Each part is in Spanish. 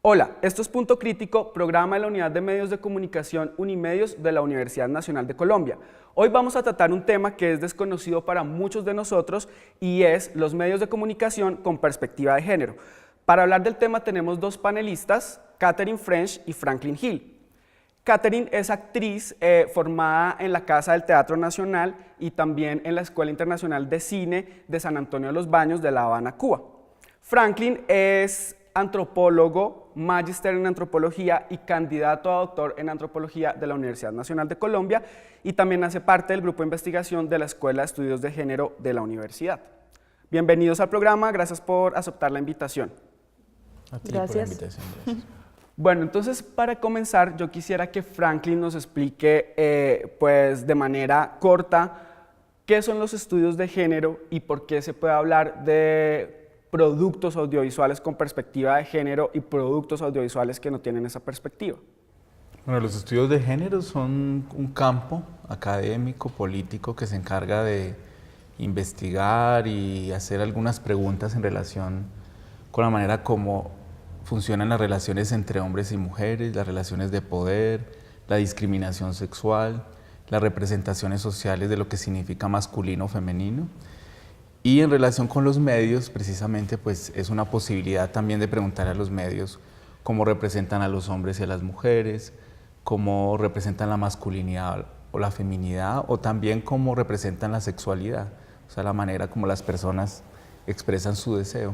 Hola, esto es Punto Crítico, programa de la Unidad de Medios de Comunicación Unimedios de la Universidad Nacional de Colombia. Hoy vamos a tratar un tema que es desconocido para muchos de nosotros y es los medios de comunicación con perspectiva de género. Para hablar del tema tenemos dos panelistas, Catherine French y Franklin Hill. Catherine es actriz formada en la Casa del Teatro Nacional y también en la Escuela Internacional de Cine de San Antonio de los Baños de La Habana, Cuba. Franklin es antropólogo, magíster en antropología y candidato a doctor en antropología de la Universidad Nacional de Colombia y también hace parte del grupo de investigación de la Escuela de Estudios de Género de la universidad. Bienvenidos al programa, gracias por aceptar la invitación. A ti Gracias. por la invitación, gracias. Bueno, entonces para comenzar yo quisiera que Franklin nos explique pues de manera corta qué son los estudios de género y por qué se puede hablar de productos audiovisuales con perspectiva de género y productos audiovisuales que no tienen esa perspectiva. Bueno, los estudios de género son un campo académico, político, que se encarga de investigar y hacer algunas preguntas en relación con la manera como funcionan las relaciones entre hombres y mujeres, las relaciones de poder, la discriminación sexual, las representaciones sociales de lo que significa masculino o femenino. Y en relación con los medios, precisamente, pues es una posibilidad también de preguntar a los medios cómo representan a los hombres y a las mujeres, cómo representan la masculinidad o la feminidad, o también cómo representan la sexualidad, o sea, la manera como las personas expresan su deseo.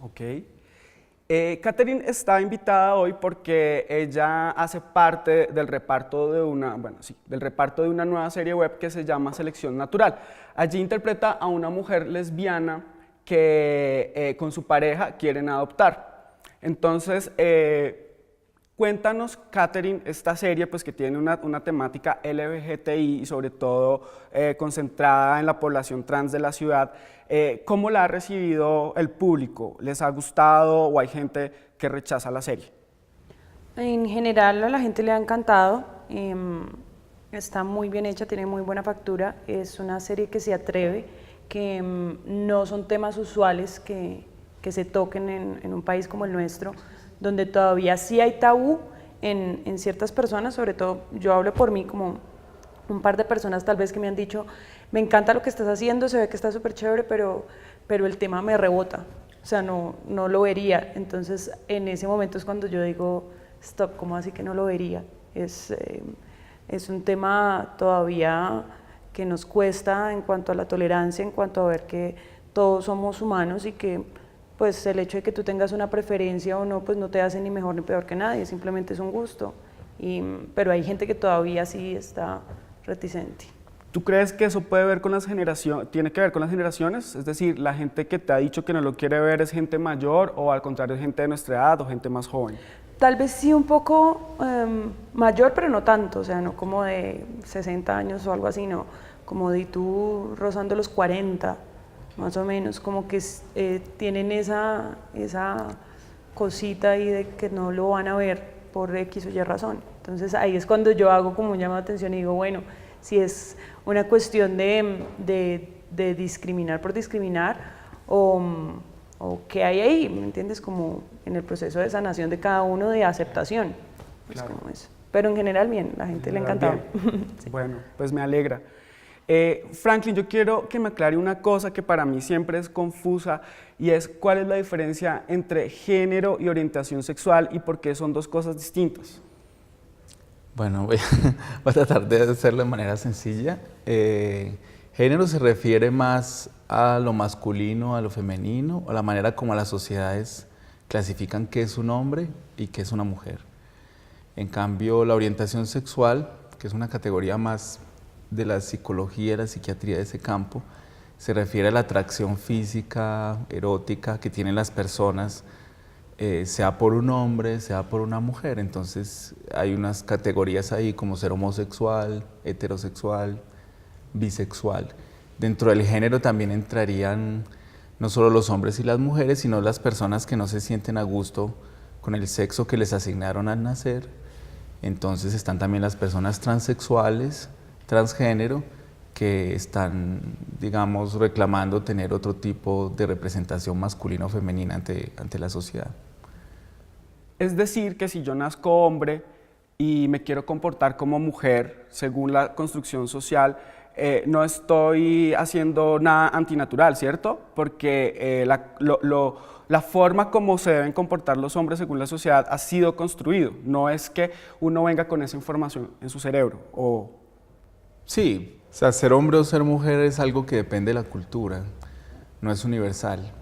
Ok. Catherine está invitada hoy porque ella hace parte del reparto de una nueva serie web que se llama Selección Natural. Allí interpreta a una mujer lesbiana que con su pareja quieren adoptar. Entonces, cuéntanos, Catherine, esta serie pues, que tiene una temática LGBTI y sobre todo concentrada en la población trans de la ciudad, ¿cómo la ha recibido el público? ¿Les ha gustado o hay gente que rechaza la serie? En general a la gente le ha encantado, está muy bien hecha, tiene muy buena factura, es una serie que se atreve, que no son temas usuales que se toquen en un país como el nuestro, donde todavía sí hay tabú en ciertas personas, sobre todo yo hablo por mí, como un par de personas tal vez que me han dicho, me encanta lo que estás haciendo, se ve que está súper chévere, pero el tema me rebota, o sea, no lo vería. Entonces en ese momento es cuando yo digo, stop, ¿cómo así que no lo vería? Es un tema todavía que nos cuesta en cuanto a la tolerancia, en cuanto a ver que todos somos humanos y que pues el hecho de que tú tengas una preferencia o no, pues no te hace ni mejor ni peor que nadie, simplemente es un gusto. Pero hay gente que todavía sí está reticente. ¿Tú crees que eso puede ver con las generaciones, tiene que ver con las generaciones? Es decir, ¿la gente que te ha dicho que no lo quiere ver es gente mayor o al contrario es gente de nuestra edad o gente más joven? Tal vez sí un poco mayor, pero no tanto, o sea, no como de 60 años o algo así, no, como de tú rozando los 40, más o menos, como que tienen esa cosita ahí de que no lo van a ver por X o Y razón. Entonces ahí es cuando yo hago como un llamado de atención y digo, bueno, si es una cuestión de discriminar por discriminar o qué hay ahí, ¿me entiendes? Como en el proceso de sanación de cada uno de aceptación. Claro. Como eso. Pero en general bien, la gente le ha encantado. Sí. Bueno, pues me alegra. Franklin, yo quiero que me aclare una cosa que para mí siempre es confusa y es cuál es la diferencia entre género y orientación sexual y por qué son dos cosas distintas. Bueno, voy a tratar de hacerlo de manera sencilla. Género se refiere más a lo masculino, a lo femenino, o la manera como las sociedades clasifican qué es un hombre y qué es una mujer. En cambio, la orientación sexual, que es una categoría más de la psicología y la psiquiatría de ese campo, se refiere a la atracción física, erótica que tienen las personas, sea por un hombre, sea por una mujer. Entonces hay unas categorías ahí como ser homosexual, heterosexual, bisexual. Dentro del género también entrarían no solo los hombres y las mujeres, sino las personas que no se sienten a gusto con el sexo que les asignaron al nacer. Entonces están también las personas transexuales, transgénero, que están, digamos, reclamando tener otro tipo de representación masculina o femenina ante la sociedad. Es decir, que si yo nazco hombre y me quiero comportar como mujer, según la construcción social, no estoy haciendo nada antinatural, ¿cierto? Porque la forma como se deben comportar los hombres según la sociedad ha sido construido. No es que uno venga con esa información en su cerebro. Sí, o sea, ser hombre o ser mujer es algo que depende de la cultura, no es universal.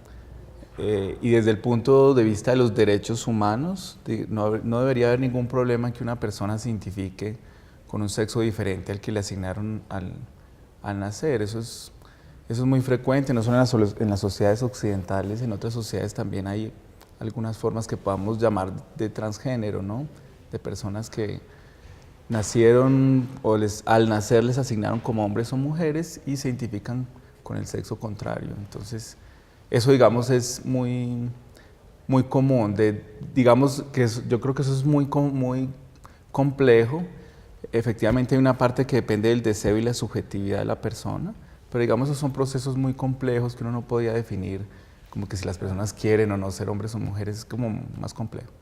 Y desde el punto de vista de los derechos humanos, no debería haber ningún problema que una persona se identifique con un sexo diferente al que le asignaron al nacer. Eso es muy frecuente, no solo en las sociedades occidentales, en otras sociedades también hay algunas formas que podamos llamar de transgénero, ¿no? De personas que nacieron o al nacer les asignaron como hombres o mujeres y se identifican con el sexo contrario. Entonces, eso, digamos, es muy, muy común. Digamos que yo creo que eso es muy complejo. Efectivamente hay una parte que depende del deseo y la subjetividad de la persona, pero digamos esos son procesos muy complejos que uno no podía definir, como que si las personas quieren o no ser hombres o mujeres, es como más complejo.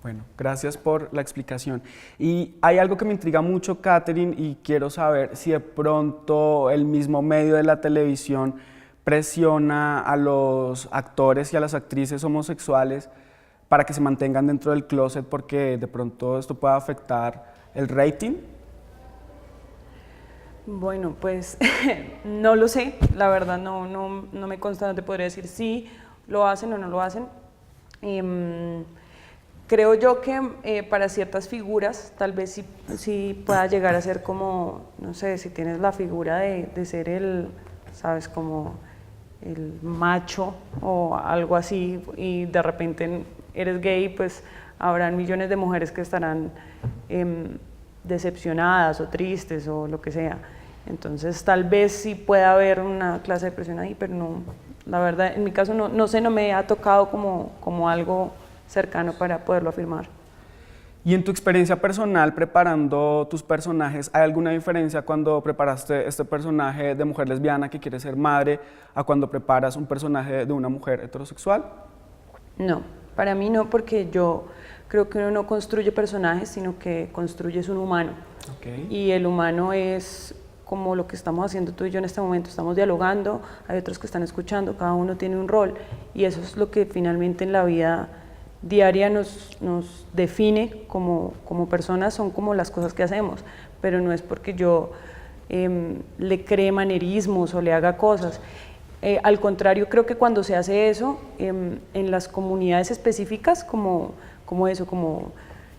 Bueno, gracias por la explicación. Y hay algo que me intriga mucho, Catherine, y quiero saber si de pronto el mismo medio de la televisión presiona a los actores y a las actrices homosexuales para que se mantengan dentro del closet porque de pronto esto pueda afectar el rating. Bueno, pues no lo sé, la verdad no me consta, no te podría decir si lo hacen o no lo hacen. Creo yo que para ciertas figuras tal vez sí pueda llegar a ser como, no sé, si tienes la figura de ser el, sabes, como el macho o algo así y de repente eres gay, pues habrán millones de mujeres que estarán decepcionadas o tristes o lo que sea. Entonces tal vez sí pueda haber una clase de presión ahí, pero no, la verdad en mi caso no sé, no me ha tocado como algo cercano para poderlo afirmar. Y en tu experiencia personal preparando tus personajes, ¿hay alguna diferencia cuando preparaste este personaje de mujer lesbiana que quiere ser madre a cuando preparas un personaje de una mujer heterosexual? No, para mí no, porque yo creo que uno no construye personajes, sino que construyes un humano. Okay. Y el humano es como lo que estamos haciendo tú y yo en este momento, estamos dialogando, hay otros que están escuchando, cada uno tiene un rol y eso es lo que finalmente en la vida diaria nos define como personas, son como las cosas que hacemos, pero no es porque yo le cree manerismos o le haga cosas. Al contrario, creo que cuando se hace eso, en las comunidades específicas como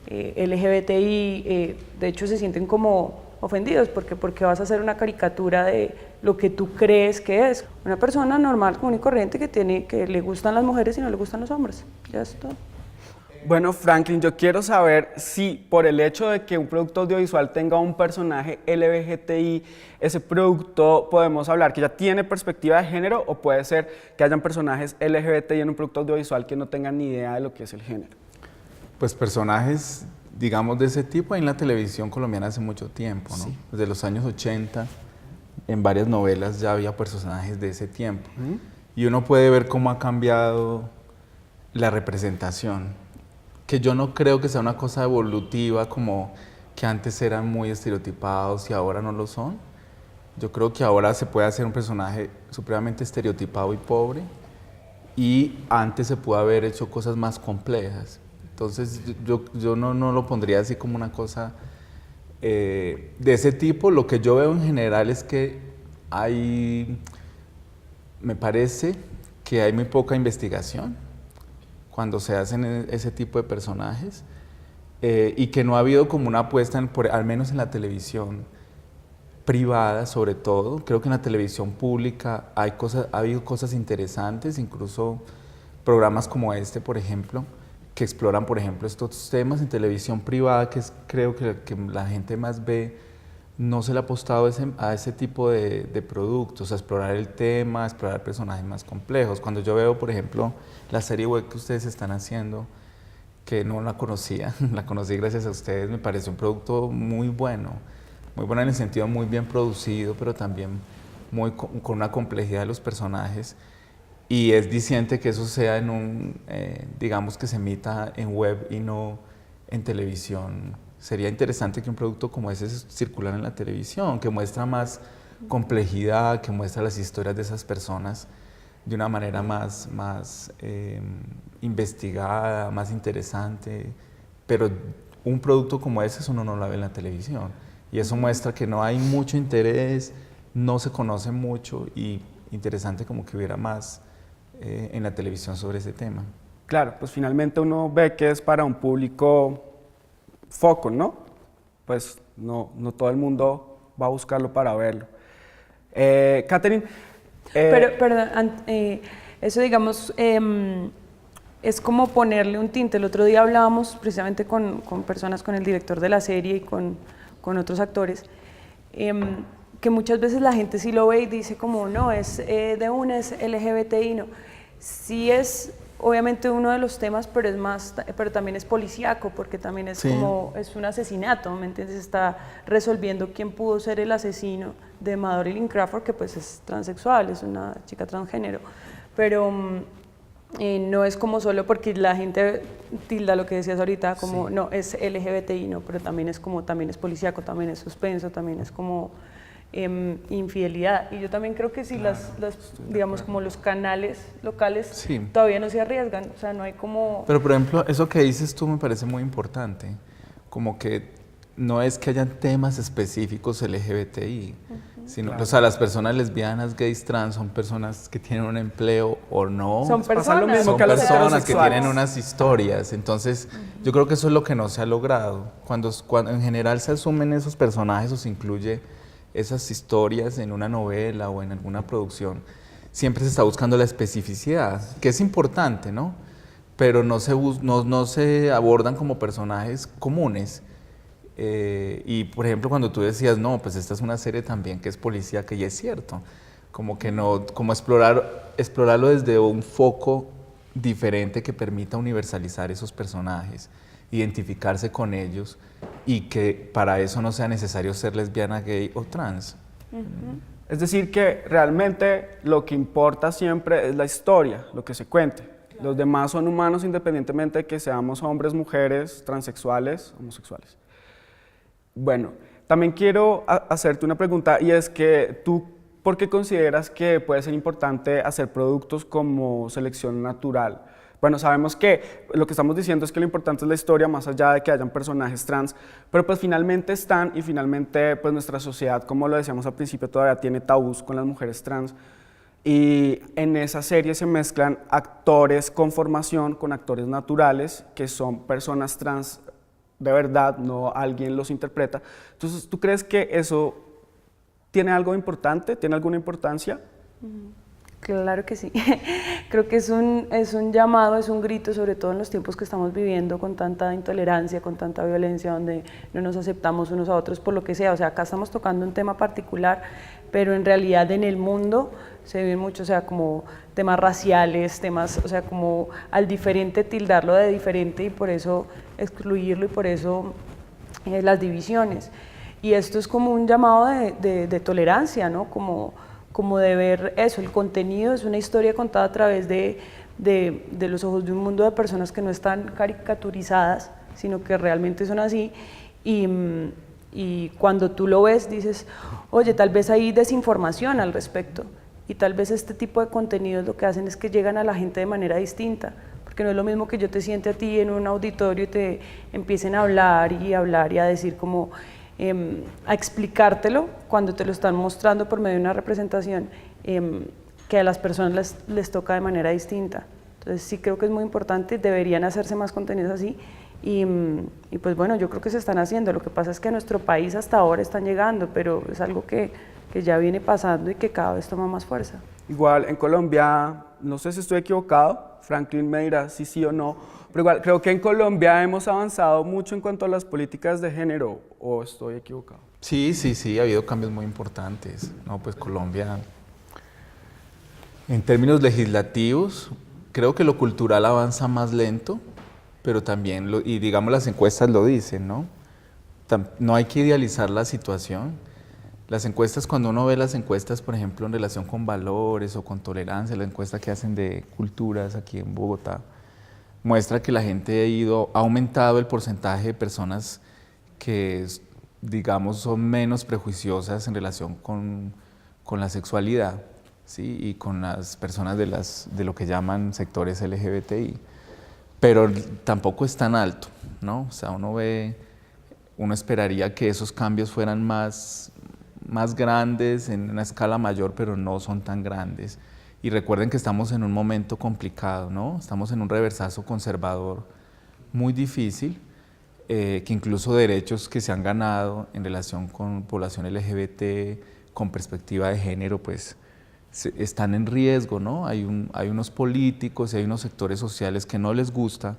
LGBTI, de hecho se sienten como ofendidos, porque vas a hacer una caricatura de lo que tú crees que es. Una persona normal, común y corriente que le gustan las mujeres y no le gustan los hombres, ya es todo. Bueno, Franklin, yo quiero saber si por el hecho de que un producto audiovisual tenga un personaje LGBTI, ese producto podemos hablar que ya tiene perspectiva de género o puede ser que hayan personajes LGBTI en un producto audiovisual que no tengan ni idea de lo que es el género. Pues personajes, digamos, de ese tipo en la televisión colombiana hace mucho tiempo, ¿no? Sí. Desde los años 80, en varias novelas ya había personajes de ese tiempo. Y uno puede ver cómo ha cambiado la representación, que yo no creo que sea una cosa evolutiva como que antes eran muy estereotipados y ahora no lo son. Yo creo que ahora se puede hacer un personaje supremamente estereotipado y pobre y antes se pudo haber hecho cosas más complejas. Entonces yo no lo pondría así como una cosa de ese tipo. Lo que yo veo en general es que me parece que hay muy poca investigación cuando se hacen ese tipo de personajes y que no ha habido como una apuesta, al menos en la televisión privada sobre todo. Creo que en la televisión pública ha habido cosas interesantes, incluso programas como este, por ejemplo, que exploran, por ejemplo, estos temas. En televisión privada, que creo que la gente más ve, no se le ha apostado a ese tipo de productos, a explorar el tema, a explorar personajes más complejos. Cuando yo veo, por ejemplo, la serie web que ustedes están haciendo, que no la conocía, la conocí gracias a ustedes, me parece un producto muy bueno en el sentido muy bien producido, pero también con una complejidad de los personajes. y es diciente que eso sea en un, digamos que se emita en web y no en televisión. Sería interesante que un producto como ese circulara en la televisión, que muestra más complejidad, que muestra las historias de esas personas de una manera más investigada, más interesante, pero un producto como ese uno no lo ve en la televisión y eso muestra que no hay mucho interés, no se conoce mucho y interesante como que hubiera más en la televisión sobre ese tema. Claro, pues finalmente uno ve que es para un público foco, ¿no? Pues no todo el mundo va a buscarlo para verlo. Catherine. Pero, perdón, eso digamos es como ponerle un tinte. El otro día hablábamos precisamente con personas, con el director de la serie y con otros actores, que muchas veces la gente sí lo ve y dice como no, es es LGBTI, no. Sí es obviamente uno de los temas, pero es más, pero también es policíaco, porque también es como, es un asesinato, ¿me entiendes? Está resolviendo quién pudo ser el asesino de Madeleine Crawford, que pues es transexual, es una chica transgénero, pero no es como solo porque la gente tilda lo que decías ahorita, como no, es LGBTI, no, pero también es como, también es policíaco, también es suspenso, también es como infidelidad. Y yo también creo que si digamos como los canales locales todavía no se arriesgan, o sea, no hay como... Pero por ejemplo, eso que dices tú me parece muy importante, como que no es que hayan temas específicos LGBTI, sino, o sea, las personas lesbianas, gays, trans son personas que tienen un empleo o no. Son personas, lo mismo son que personas que tienen unas historias. Entonces, yo creo que eso es lo que no se ha logrado. Cuando en general se asumen esos personajes o se incluye esas historias en una novela o en alguna producción, siempre se está buscando la especificidad, que es importante, ¿no? Pero no se abordan como personajes comunes. Y por ejemplo, cuando tú decías, no, pues esta es una serie también que es policíaca, y es cierto, como que no, como explorarlo desde un foco diferente que permita universalizar esos personajes, identificarse con ellos y que para eso no sea necesario ser lesbiana, gay o trans. Es decir, que realmente lo que importa siempre es la historia, lo que se cuente. Claro. Los demás son humanos independientemente de que seamos hombres, mujeres, transexuales, homosexuales. Bueno, también quiero hacerte una pregunta, y es que tú, ¿por qué consideras que puede ser importante hacer productos como selección natural? Bueno, sabemos que lo que estamos diciendo es que lo importante es la historia, más allá de que hayan personajes trans, pero pues finalmente están, y finalmente pues nuestra sociedad, como lo decíamos al principio, todavía tiene tabús con las mujeres trans, y en esa serie se mezclan actores con formación con actores naturales, que son personas trans de verdad, no alguien los interpreta. Entonces, ¿tú crees que eso tiene algo importante, tiene alguna importancia? Claro que sí. Creo que es un llamado, es un grito, sobre todo en los tiempos que estamos viviendo, con tanta intolerancia, con tanta violencia, donde no nos aceptamos unos a otros por lo que sea. O sea, acá estamos tocando un tema particular, pero en realidad en el mundo se vive mucho, o sea, como temas raciales, temas, o sea, como al diferente tildarlo de diferente y por eso excluirlo y por eso las divisiones. Y esto es como un llamado de tolerancia, ¿no? Como de ver eso, el contenido es una historia contada a través de los ojos de un mundo de personas que no están caricaturizadas, sino que realmente son así, y cuando tú lo ves dices, oye, tal vez hay desinformación al respecto, y tal vez este tipo de contenidos lo que hacen es que llegan a la gente de manera distinta, porque no es lo mismo que yo te siente a ti en un auditorio y te empiecen a hablar y a decir como... a explicártelo cuando te lo están mostrando por medio de una representación que a las personas les toca de manera distinta. Entonces sí creo que es muy importante, deberían hacerse más contenidos así y pues bueno, yo creo que se están haciendo. Lo que pasa es que a nuestro país hasta ahora están llegando, pero es algo que ya viene pasando y que cada vez toma más fuerza. Igual en Colombia, no sé si estoy equivocado, Franklin me dirá si sí o no, pero igual creo que en Colombia hemos avanzado mucho en cuanto a las políticas de género, ¿o estoy equivocado? Sí, ha habido cambios muy importantes. No, pues Colombia, en términos legislativos, creo que lo cultural avanza más lento, pero también, y digamos las encuestas lo dicen, ¿no? No hay que idealizar la situación, Las encuestas, cuando uno ve las encuestas, por ejemplo, en relación con valores o con tolerancia, la encuesta que hacen de culturas aquí en Bogotá, muestra que la gente ha aumentado el porcentaje de personas que, digamos, son menos prejuiciosas en relación con la sexualidad, ¿sí? Y con las personas de lo que llaman sectores LGBTI. Pero tampoco es tan alto, ¿no? O sea, uno esperaría que esos cambios fueran más grandes, en una escala mayor, pero no son tan grandes. Y recuerden que estamos en un momento complicado, ¿no? Estamos en un reversazo conservador muy difícil, que incluso derechos que se han ganado en relación con población LGBT, con perspectiva de género, pues están en riesgo, ¿no? Hay unos políticos y hay unos sectores sociales que no les gusta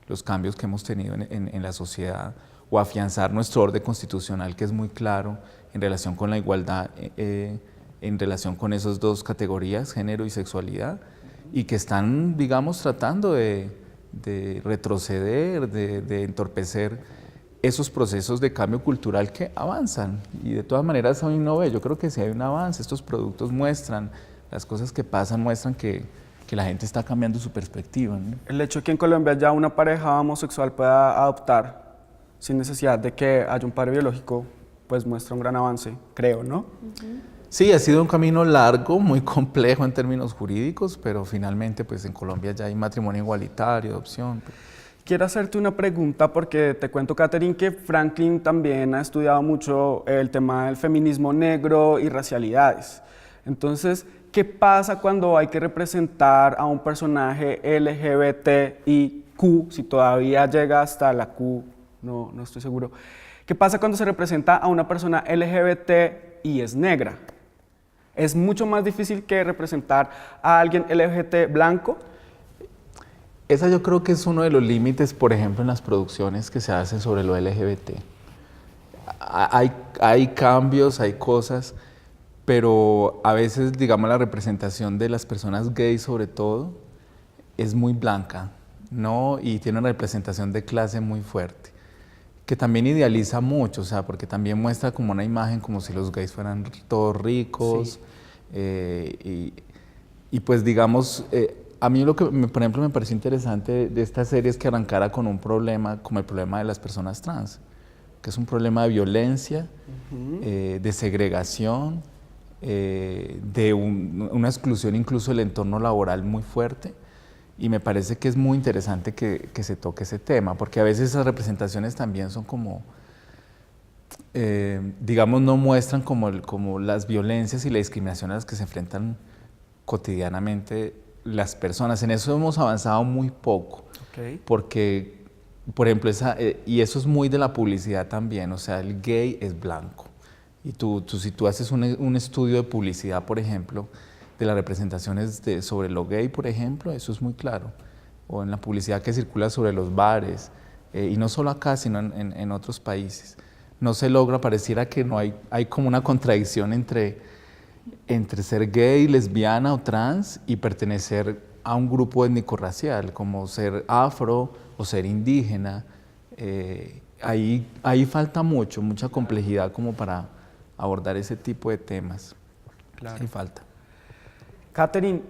los cambios que hemos tenido en la sociedad, o afianzar nuestro orden constitucional, que es muy claro en relación con la igualdad, en relación con esas dos categorías, género y sexualidad, y que están, digamos, tratando de retroceder, de entorpecer esos procesos de cambio cultural que avanzan. Y de todas maneras hoy no ve, yo creo que sí hay un avance, estos productos muestran, las cosas que pasan muestran que la gente está cambiando su perspectiva, ¿no? El hecho de que en Colombia ya una pareja homosexual pueda adoptar sin necesidad de que haya un padre biológico, pues muestra un gran avance, creo, ¿no? Sí, ha sido un camino largo, muy complejo en términos jurídicos, pero finalmente pues en Colombia ya hay matrimonio igualitario, adopción. Quiero hacerte una pregunta porque te cuento, Catherine, que Franklin también ha estudiado mucho el tema del feminismo negro y racialidades. Entonces, ¿qué pasa cuando hay que representar a un personaje LGBTIQ, si todavía llega hasta la Q? No estoy seguro. ¿Qué pasa cuando se representa a una persona LGBT y es negra? ¿Es mucho más difícil que representar a alguien LGBT blanco? Esa yo creo que es uno de los límites, por ejemplo, en las producciones que se hacen sobre lo LGBT. Hay cambios, hay cosas, pero a veces, digamos, la representación de las personas gays, sobre todo, es muy blanca, ¿no? Y tiene una representación de clase muy fuerte, que también idealiza mucho, o sea, porque también muestra como una imagen como si los gays fueran todos ricos, sí. Y pues digamos, a mí lo que, por ejemplo, me pareció interesante de esta serie es que arrancara con un problema como el problema de las personas trans, que es un problema de violencia, de segregación, de una exclusión incluso del entorno laboral muy fuerte. Y me parece que es muy interesante que se toque ese tema, porque a veces esas representaciones también son como, digamos, no muestran como las violencias y la discriminación a las que se enfrentan cotidianamente las personas. En eso hemos avanzado muy poco, porque, por ejemplo, y eso es muy de la publicidad también, o sea, el gay es blanco. Y si tú haces un estudio de publicidad, por ejemplo, de las representaciones sobre lo gay, por ejemplo, eso es muy claro. O en la publicidad que circula sobre los bares, y no solo acá, sino en otros países. No se logra, pareciera que no hay como una contradicción entre ser gay, lesbiana o trans y pertenecer a un grupo étnico-racial, como ser afro o ser indígena. Ahí falta mucha complejidad como para abordar ese tipo de temas. Claro. Ahí falta. Catherine,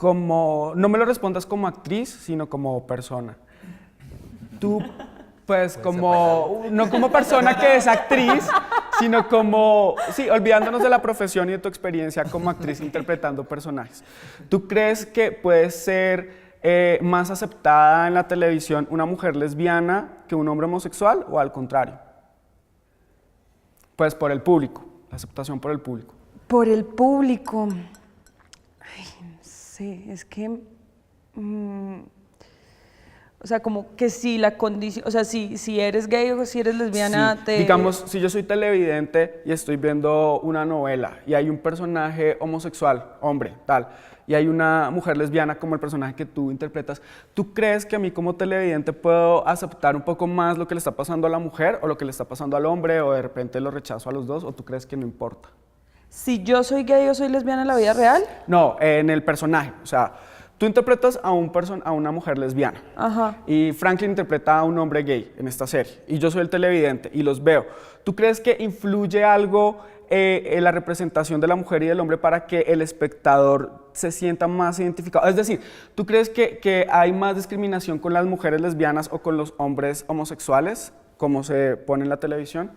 no me lo respondas como actriz, sino como persona. Tú, pues, no como persona que es actriz, sino como, sí, olvidándonos de la profesión y de tu experiencia como actriz interpretando personajes. ¿Tú crees que puede ser más aceptada en la televisión una mujer lesbiana que un hombre homosexual o al contrario? Pues por el público, la aceptación por el público. Por el público. Ay, no sé, es que, o sea, como que si la condición, o sea, si eres gay o si eres lesbiana, sí. Digamos, si yo soy televidente y estoy viendo una novela y hay un personaje homosexual, hombre, tal, y hay una mujer lesbiana como el personaje que tú interpretas, ¿tú crees que a mí como televidente puedo aceptar un poco más lo que le está pasando a la mujer o lo que le está pasando al hombre, o de repente lo rechazo a los dos, o tú crees que no importa? Si yo soy gay o soy lesbiana en la vida real. No, en el personaje. O sea, Tú interpretas a una mujer lesbiana. Ajá. Y Franklin interpreta a un hombre gay en esta serie. Y yo soy el televidente y los veo. ¿Tú crees que influye algo en la representación de la mujer y del hombre para que el espectador se sienta más identificado? Es decir, ¿tú crees que hay más discriminación con las mujeres lesbianas o con los hombres homosexuales, como se pone en la televisión?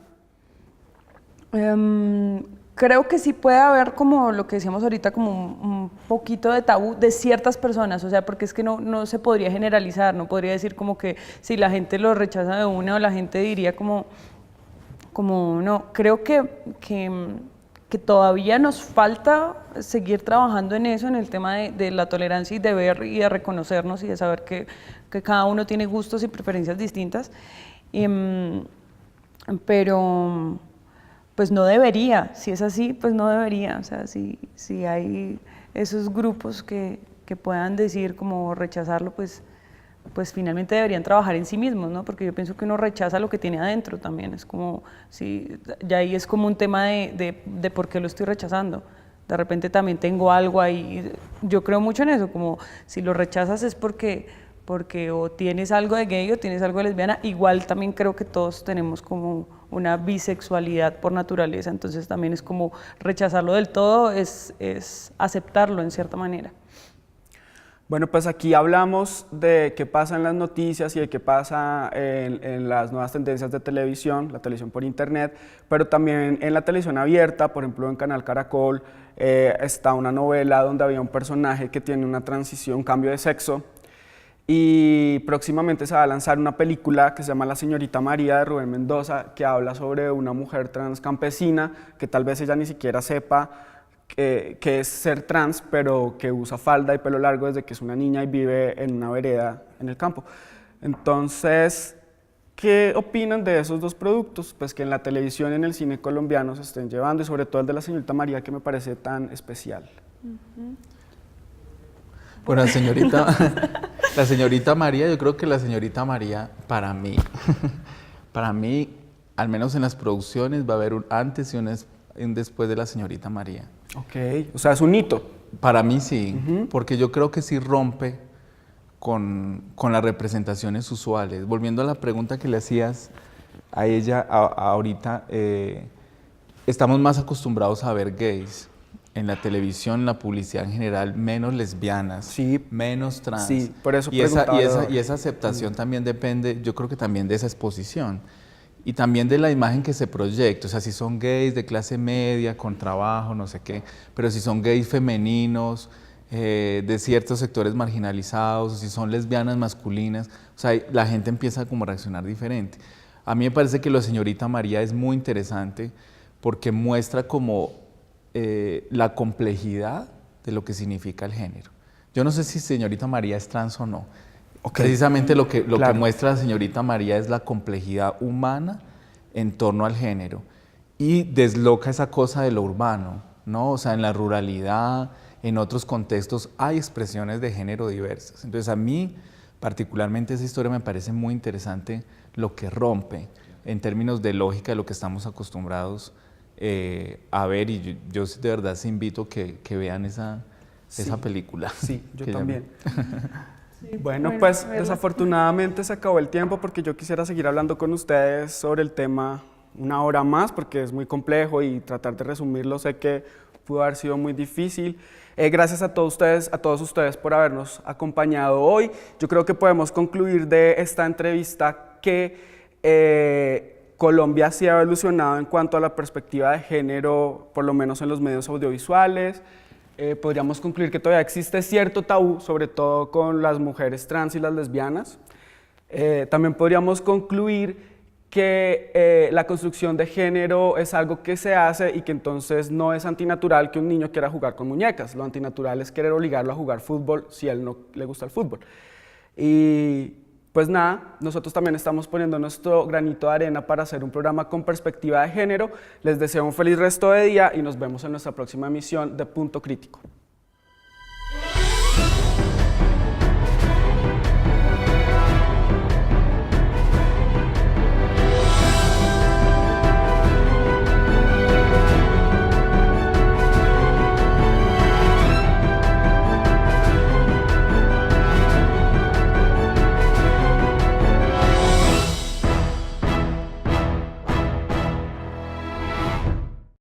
Creo que sí puede haber, como lo que decíamos ahorita, como un poquito de tabú de ciertas personas, o sea, porque es que no se podría generalizar, no podría decir como que si la gente lo rechaza de una o la gente diría como no. Creo que todavía nos falta seguir trabajando en eso, en el tema de la tolerancia y de ver y de reconocernos y de saber que cada uno tiene gustos y preferencias distintas, pero pues no debería, si es así, pues no debería, o sea, si hay esos grupos que puedan decir como rechazarlo, pues finalmente deberían trabajar en sí mismos, ¿no? Porque yo pienso que uno rechaza lo que tiene adentro también, es como, sí, ya ahí es como un tema de por qué lo estoy rechazando. De repente también tengo algo ahí, yo creo mucho en eso, como si lo rechazas es porque o tienes algo de gay o tienes algo de lesbiana, igual también creo que todos tenemos como una bisexualidad por naturaleza, entonces también es como rechazarlo del todo, es aceptarlo en cierta manera. Bueno, pues aquí hablamos de qué pasa en las noticias y de qué pasa en las nuevas tendencias de televisión, la televisión por internet, pero también en la televisión abierta, por ejemplo en Canal Caracol, está una novela donde había un personaje que tiene una transición, un cambio de sexo, y próximamente se va a lanzar una película que se llama La Señorita María de Rubén Mendoza, que habla sobre una mujer trans campesina que tal vez ella ni siquiera sepa que es ser trans, pero que usa falda y pelo largo desde que es una niña y vive en una vereda en el campo. Entonces, ¿qué opinan de esos dos productos? Pues que en la televisión y en el cine colombiano se estén llevando, y sobre todo el de La Señorita María, que me parece tan especial. Bueno, la señorita María, yo creo que la señorita María, para mí, al menos en las producciones, va a haber un antes y un después de la señorita María. Ok, o sea, es un hito. Para mí sí, porque yo creo que sí rompe con las representaciones usuales. Volviendo a la pregunta que le hacías a ella ahorita, estamos más acostumbrados a ver gays en la televisión, en la publicidad en general, menos lesbianas, sí, menos trans. Sí, por eso y esa aceptación también depende, yo creo que también de esa exposición y también de la imagen que se proyecta. O sea, si son gays de clase media, con trabajo, no sé qué, pero si son gays femeninos, de ciertos sectores marginalizados, o si son lesbianas masculinas, o sea, la gente empieza como a reaccionar diferente. A mí me parece que la señorita María es muy interesante porque muestra como la complejidad de lo que significa el género. Yo no sé si señorita María es trans o no. Okay. Precisamente lo que muestra la señorita María es la complejidad humana en torno al género y desloca esa cosa de lo urbano, ¿no? O sea, en la ruralidad, en otros contextos hay expresiones de género diversas. Entonces a mí particularmente esa historia me parece muy interesante, lo que rompe en términos de lógica de lo que estamos acostumbrados a ver, y yo de verdad sí invito que vean esa película. Sí, yo también. Sí, bueno, pues desafortunadamente se acabó el tiempo porque yo quisiera seguir hablando con ustedes sobre el tema una hora más porque es muy complejo y tratar de resumirlo sé que pudo haber sido muy difícil. Gracias a todos ustedes por habernos acompañado hoy. Yo creo que podemos concluir de esta entrevista que Colombia sí ha evolucionado en cuanto a la perspectiva de género, por lo menos en los medios audiovisuales. Podríamos concluir que todavía existe cierto tabú, sobre todo con las mujeres trans y las lesbianas. También podríamos concluir que la construcción de género es algo que se hace y que entonces no es antinatural que un niño quiera jugar con muñecas. Lo antinatural es querer obligarlo a jugar fútbol si a él no le gusta el fútbol. Y pues nada, nosotros también estamos poniendo nuestro granito de arena para hacer un programa con perspectiva de género. Les deseo un feliz resto de día y nos vemos en nuestra próxima emisión de Punto Crítico.